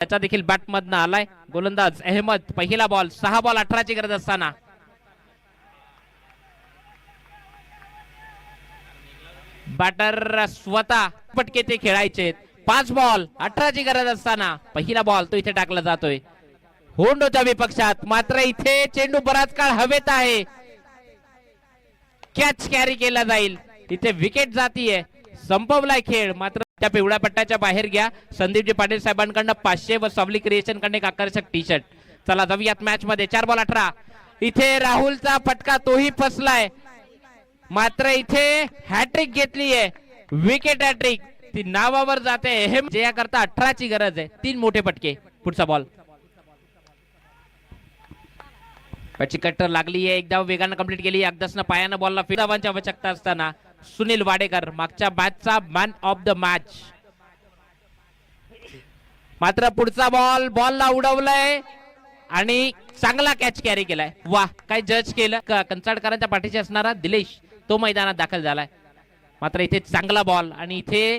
त्याचा देखील बॅट मधनं आलाय गोलंदाज अहमद. पहिला बॉल 6 बॉल 18 ची गरज असताना बॅटर स्वतः पटके ते खेळायचे. 5 बॉल 18 ची गरज असताना पहिला बॉल तो इथे टाकला जातोय होंडोच्या विपक्षात. मात्र इथे चेंडू बराच काळ हवेत आहे. कॅच कॅरी केला जाईल. इथे विकेट जातीये. संपवलाय खेळ. मात्र त्या पिवळ्या पट्ट्याच्या बाहेर घ्या. संदीपजी पाटील साहेबांकडनं 500 व सावली क्रिएशन कडे एक आकर्षक टी शर्ट. चला जाऊयात मॅच मध्ये. 4 बॉल 18. इथे राहुलचा फटका तोही फसलाय. मात्र इथे हॅट्रिक घेतलीये. विकेट हॅट्रिक ती नावावर जाते. हे जे याकरता 18 ची गरज आहे. 3 मोठे फटके. पुढचा बॉल त्याची कट्टर लागली आहे. एकदा वेगानं कंप्लीट केली. अगदसनं पायानं बॉलला फिरावांची आवश्यकता असताना सुनील वाडेकर मागच्या मॅचचा मॅन ऑफ द मॅच. मात्र पुढचा बॉल बॉलला उडवलाय आणि चांगला कॅच कॅरी केलाय. वा काय जज केलं. कंचाडकरांच्या पाठीशी असणारा दिलेश तो मैदानात दाखल झालाय. मात्र इथे चांगला बॉल आणि इथे